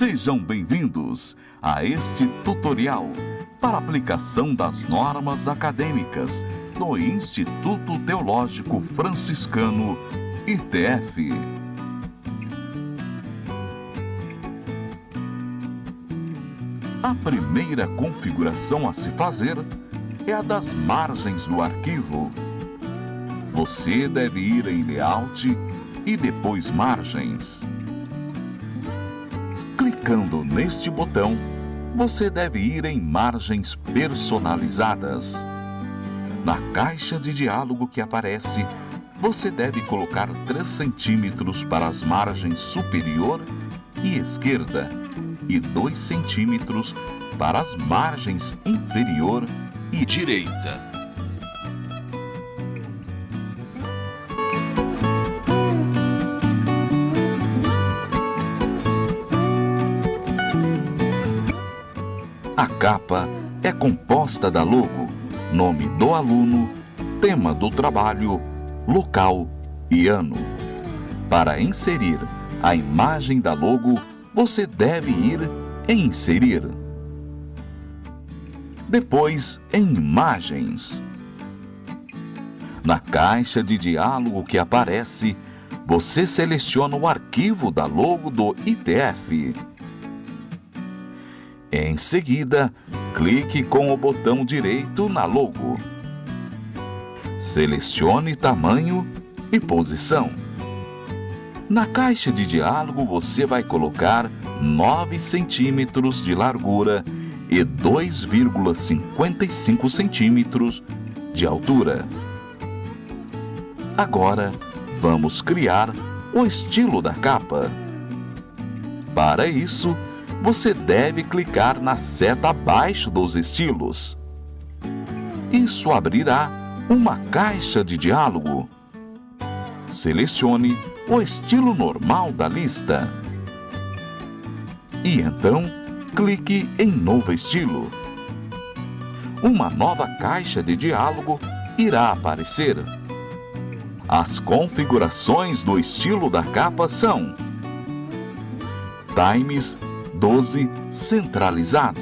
Sejam bem-vindos a este tutorial para aplicação das normas acadêmicas do Instituto Teológico Franciscano, ITF. A primeira configuração a se fazer é a das margens do arquivo. Você deve ir em Layout e depois Margens. Clicando neste botão, você deve ir em Margens Personalizadas. Na caixa de diálogo que aparece, você deve colocar 3 centímetros para as margens superior e esquerda e 2 centímetros para as margens inferior e direita. A capa é composta da logo, nome do aluno, tema do trabalho, local e ano. Para inserir a imagem da logo, você deve ir em Inserir. Depois, em Imagens. Na caixa de diálogo que aparece, você seleciona o arquivo da logo do ITF. Em seguida, clique com o botão direito na logo. Selecione tamanho e posição. Na caixa de diálogo, você vai colocar 9 centímetros de largura e 2,55 centímetros de altura. Agora, vamos criar o estilo da capa. Para isso, você deve clicar na seta abaixo dos estilos. Isso abrirá uma caixa de diálogo. Selecione o estilo normal da lista. E então, clique em Novo Estilo. Uma nova caixa de diálogo irá aparecer. As configurações do estilo da capa são: Times 12 centralizado.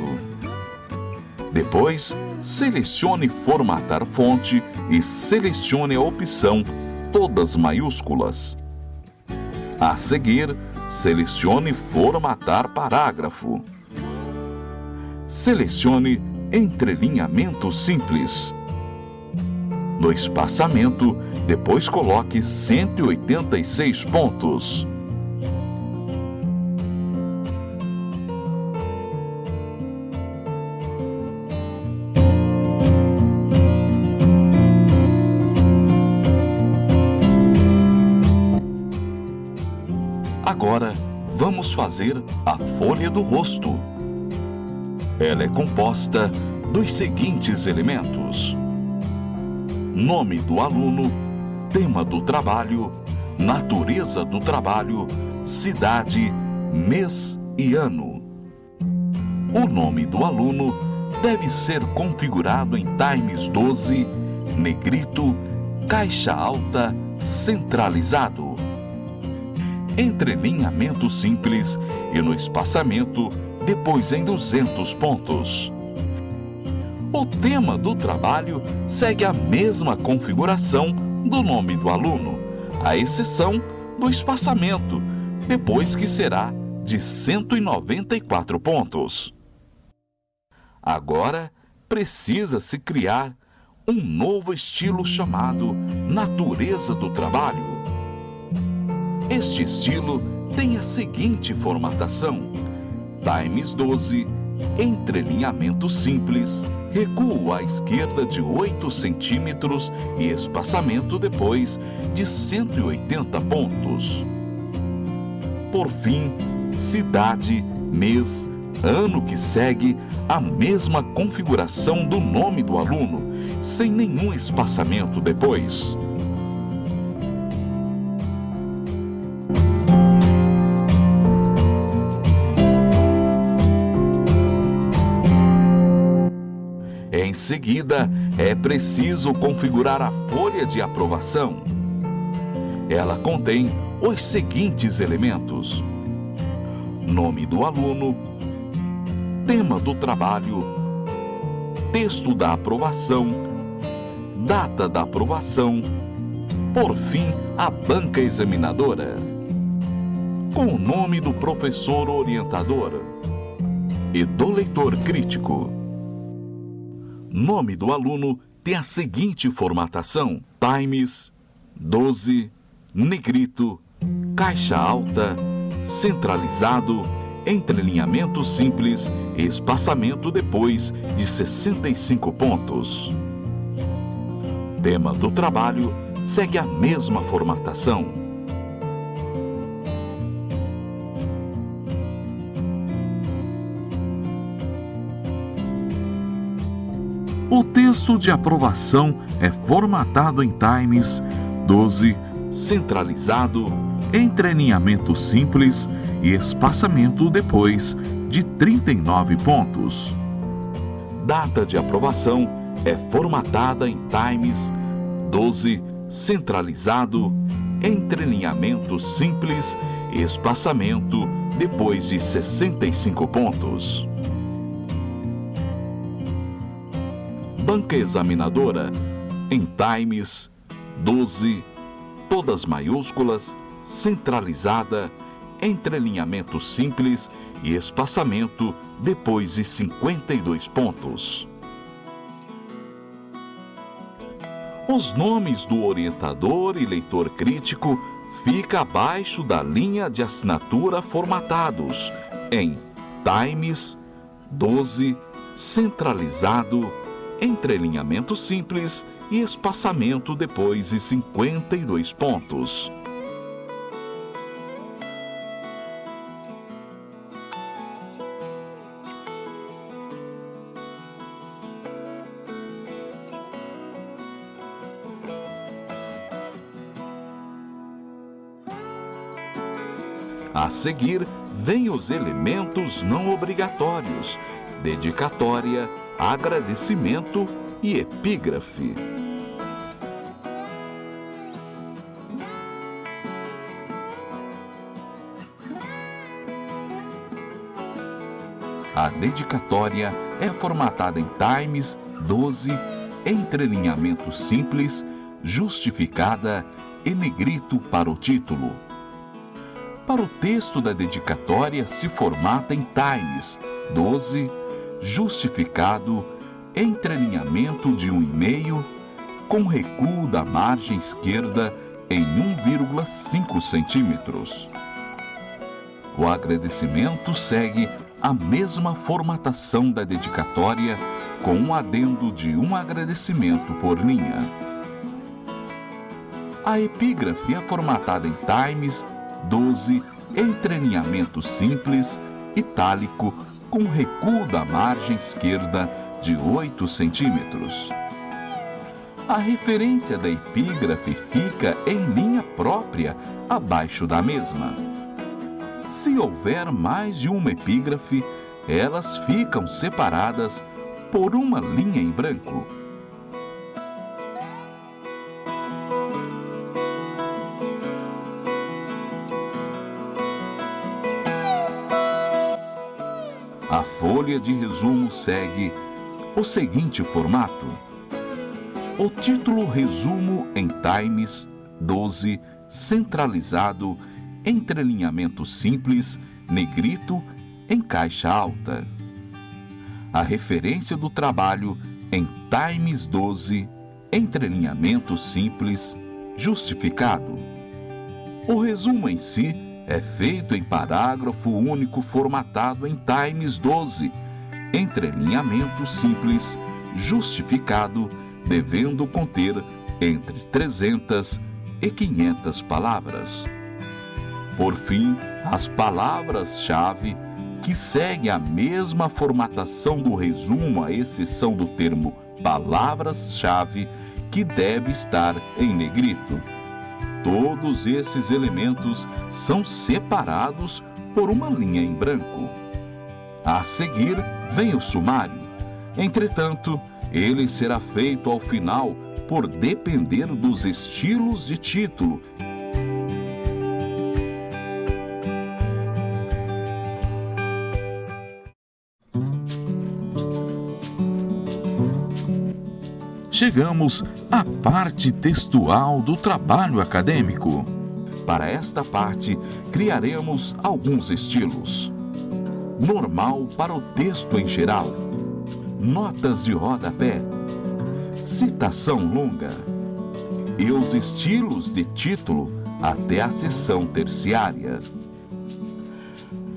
Depois, selecione Formatar fonte e selecione a opção Todas maiúsculas. A seguir, selecione Formatar parágrafo. Selecione Entrelinhamento simples. No espaçamento, depois coloque 186 pontos. Agora, vamos fazer a folha do rosto. Ela é composta dos seguintes elementos: nome do aluno, tema do trabalho, natureza do trabalho, cidade, mês e ano. O nome do aluno deve ser configurado em Times 12, negrito, caixa alta, centralizado. Entrelinhamento simples e no espaçamento, depois em 200 pontos. O tema do trabalho segue a mesma configuração do nome do aluno, à exceção do espaçamento, depois que será de 194 pontos. Agora, precisa-se criar um novo estilo chamado Natureza do Trabalho. Este estilo tem a seguinte formatação: Times 12, entrelinhamento simples, recuo à esquerda de 8 centímetros e espaçamento depois de 180 pontos. Por fim, cidade, mês, ano que segue a mesma configuração do nome do aluno, sem nenhum espaçamento depois. Em seguida, é preciso configurar a folha de aprovação. Ela contém os seguintes elementos: nome do aluno, tema do trabalho, texto da aprovação, data da aprovação, por fim, a banca examinadora, com o nome do professor orientador e do leitor crítico. Nome do aluno tem a seguinte formatação: Times, 12, negrito, caixa alta, centralizado, entrelinhamento simples e espaçamento depois de 65 pontos. Tema do trabalho segue a mesma formatação. O texto de aprovação é formatado em Times, 12, centralizado, entrelinhamento simples e espaçamento depois de 39 pontos. Data de aprovação é formatada em Times, 12, centralizado, entrelinhamento simples e espaçamento depois de 65 pontos. Banca examinadora em Times, 12, todas maiúsculas, centralizada, entrelinhamento simples e espaçamento depois de 52 pontos. Os nomes do orientador e leitor crítico ficam abaixo da linha de assinatura formatados em Times, 12, centralizado, entrelinhamento simples e espaçamento depois de 52 pontos. A seguir, vêm os elementos não obrigatórios: dedicatória, agradecimento e epígrafe. A dedicatória é formatada em Times, 12, entrelinhamento simples, justificada e negrito para o título. Para o texto da dedicatória se formata em Times, 12, justificado, entrelinhamento de 1,5, com recuo da margem esquerda em 1,5 centímetros. O agradecimento segue a mesma formatação da dedicatória, com um adendo de um agradecimento por linha. A epígrafe é formatada em Times, 12, entrelinhamento simples, itálico, com recuo da margem esquerda de 8 centímetros. A referência da epígrafe fica em linha própria abaixo da mesma. Se houver mais de uma epígrafe, elas ficam separadas por uma linha em branco. A folha de resumo segue o seguinte formato: o título resumo em Times, 12, centralizado, entrelinhamento simples, negrito, em caixa alta. A referência do trabalho em Times, 12, entrelinhamento simples, justificado. O resumo em si é feito em parágrafo único formatado em Times, 12, entrelinhamento simples, justificado, devendo conter entre 300 e 500 palavras. Por fim, as palavras-chave, que seguem a mesma formatação do resumo, à exceção do termo palavras-chave, que deve estar em negrito. Todos esses elementos são separados por uma linha em branco. A seguir, vem o sumário. Entretanto, ele será feito ao final por depender dos estilos de título. chegamos à parte textual do trabalho acadêmico. Para esta parte, criaremos alguns estilos. Normal para o texto em geral. Notas de rodapé. Citação longa. E os estilos de título até a seção terciária.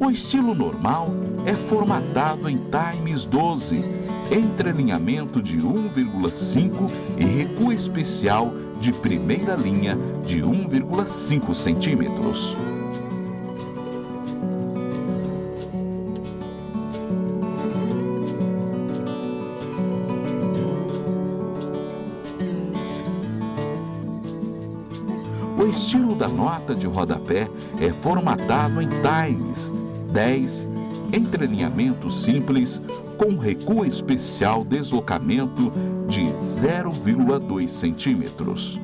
O estilo normal é formatado em Times 12, entrelinhamento de 1,5 e recuo especial de primeira linha de 1,5 centímetros. O estilo da nota de rodapé é formatado em Times 10, entrelinhamento simples, com recuo especial deslocamento de 0,2 centímetros.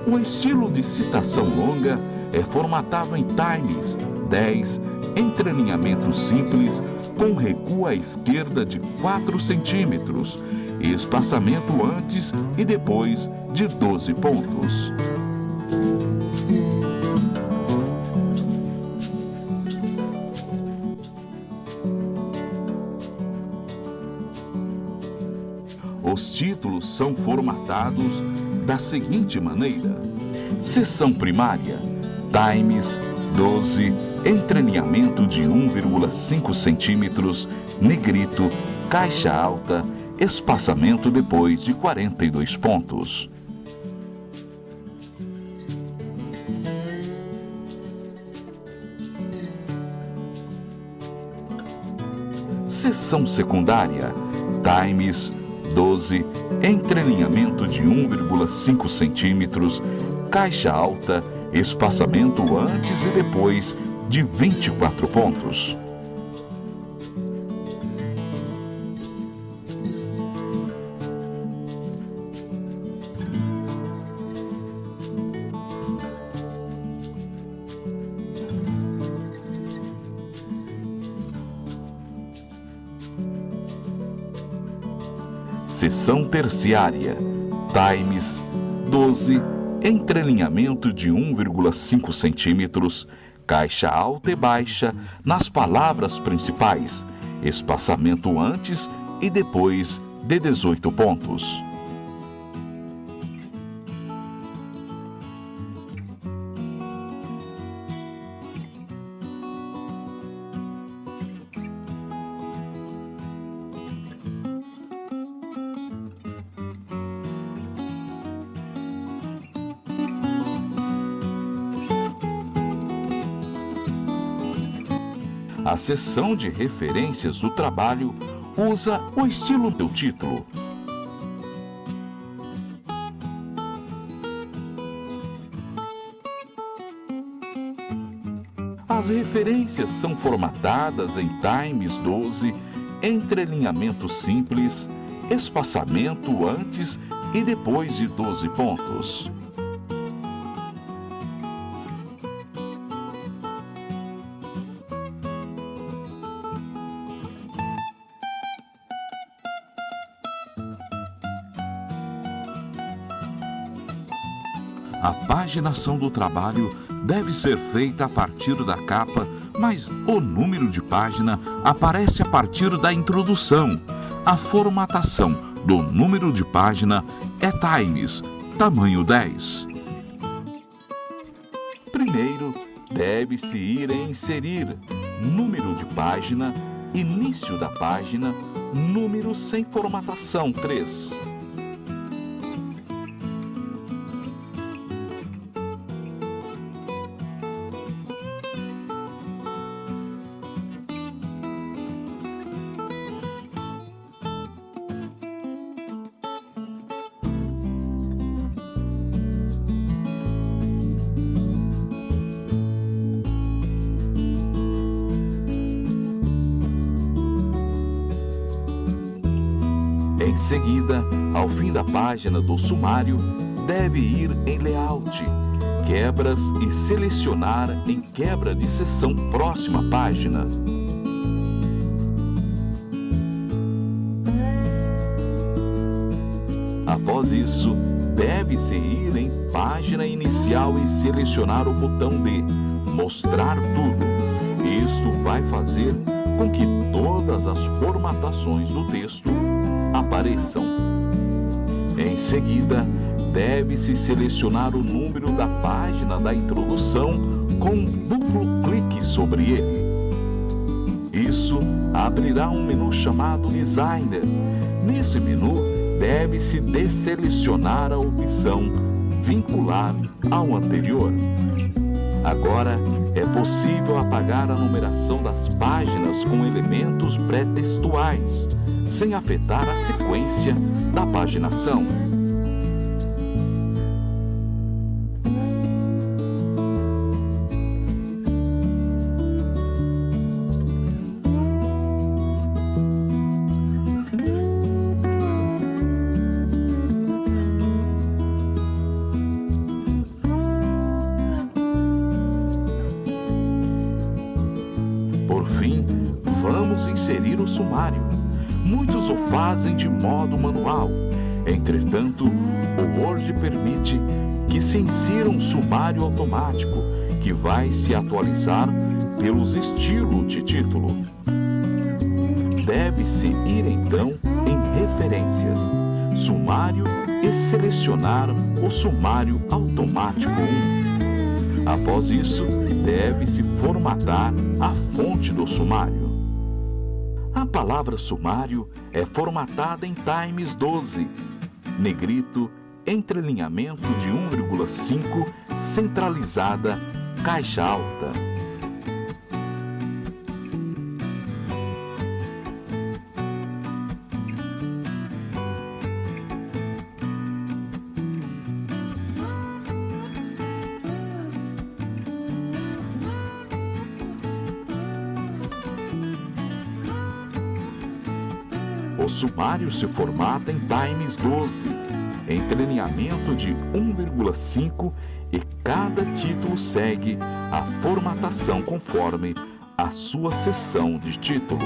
O estilo de citação longa é formatado em Times 10, entrelinhamento simples, com recuo à esquerda de 4 centímetros e espaçamento antes e depois de 12 pontos. Os títulos são formatados da seguinte maneira: seção primária, Times 12, entrelinhamento de 1,5 centímetros, negrito, caixa alta, espaçamento depois de 42 pontos. Seção secundária, Times 12, entrelinhamento de 1,5 centímetros, caixa alta, espaçamento antes e depois de 24 pontos. Seção terciária, Times 12, entrelinhamento de 1,5 centímetros, caixa alta e baixa nas palavras principais, espaçamento antes e depois de 18 pontos. A seção de referências do trabalho usa o estilo do título. As referências são formatadas em Times 12, entrelinhamento simples, espaçamento antes e depois de 12 pontos. A paginação do trabalho deve ser feita a partir da capa, mas o número de página aparece a partir da introdução. A formatação do número de página é Times, tamanho 10. Primeiro, deve-se ir em inserir número de página, início da página, número sem formatação 3. Em seguida, ao fim da página do sumário, deve ir em Layout, Quebras e selecionar em Quebra de seção próxima página. Após isso, deve-se ir em página inicial e selecionar o botão de Mostrar tudo. Isto vai fazer com que todas as formatações do texto apareçam. Em seguida, deve-se selecionar o número da página da introdução com um duplo clique sobre ele. Isso abrirá um menu chamado Designer. Nesse menu, deve-se desselecionar a opção Vincular ao anterior. Agora, é possível apagar a numeração das páginas com elementos pré-textuais, sem afetar a sequência da paginação. Por fim, vamos inserir o sumário. Muitos o fazem de modo manual. Entretanto, o Word permite que se insira um sumário automático que vai se atualizar pelos estilos de título. Deve-se ir então em Referências, Sumário e selecionar o Sumário Automático 1. Após isso, deve-se formatar a fonte do sumário. A palavra sumário é formatada em Times 12, negrito, entrelinhamento de 1,5, centralizada, caixa alta. O sumário se formata em Times 12, entrelinhamento de 1,5 e cada título segue a formatação conforme a sua seção de título.